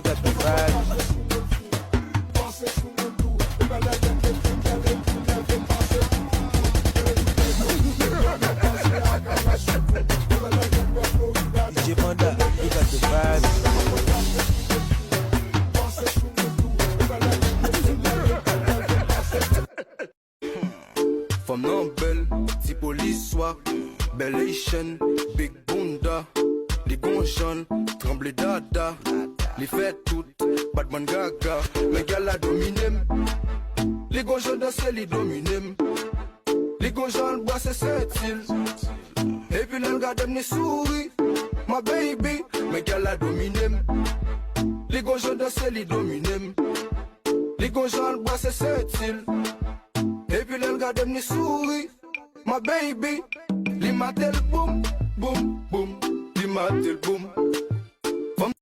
got the vibes. DJ Manda, you got the vibes. Femme non belle, si police soit belle Haitian, big bunda, les gonjons, tremble dada, les fêtes toutes, Batman gaga, mais gars la dominem, les gonjons dansent les dominem, les gonjons bois c'est cette île, et puis l'un gars me sourit, ma baby, mais gars la dominem, les gonjons dansent les dominem, les gonjons bois c'est cette île. Et puis l'elle garde me sourit, ma baby. Li matel boom, boom, boom. Li matel boom.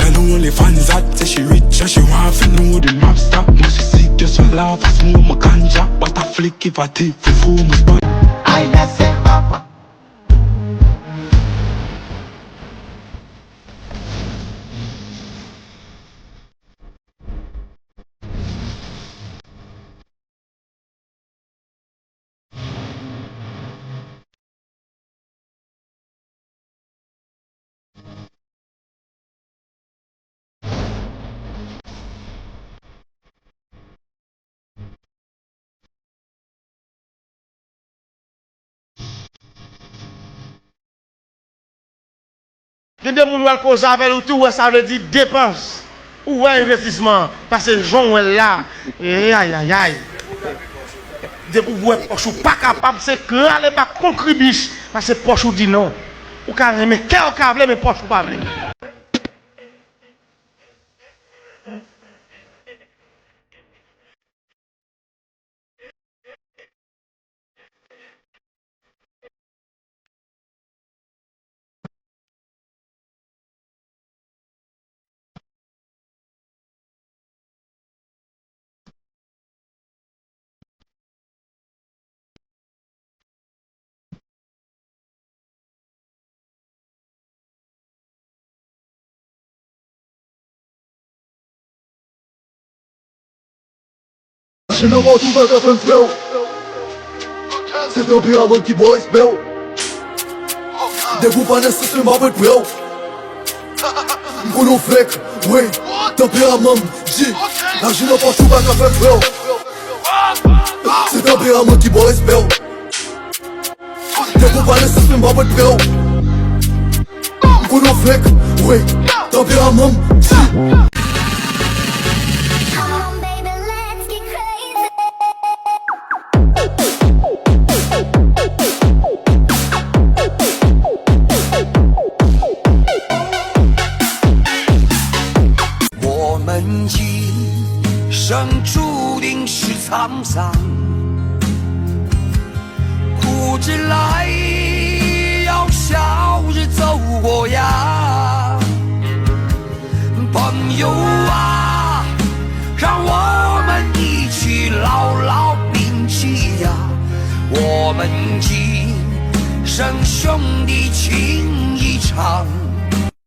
I know only fans that say she rich and she want to know the mobster. Must be sick just for love, I smoke my ganja. What a flick if I take for food, my spot. I love it, papa. Il y a des gens qui causent avec nous tout, ça veut dire dépense. Ou investissement. Parce que les gens là, aïe aïe aïe. Des pouvoirs poches ou pas capable, c'est que aller pas contribuer. Parce que poche ou dit non. Ou carrément, mais quel câble, mais poche ou pas. Je ne m'en trouve pas un flow. C'est un pyramide qui boit spell. Debout pas nécessairement pas de flow. M'goulo flec, oui. Tempérament, J. Là je ne m'en trouve pas un flow. C'est un pyramide qui boit spell. Debout pas nécessairement pas de flow. M'goulo flec, oui. Tempérament, J.生注定是沧桑，苦之来要笑着走过呀，朋友啊，让我们一起牢牢铭记呀，我们今生兄弟情一场。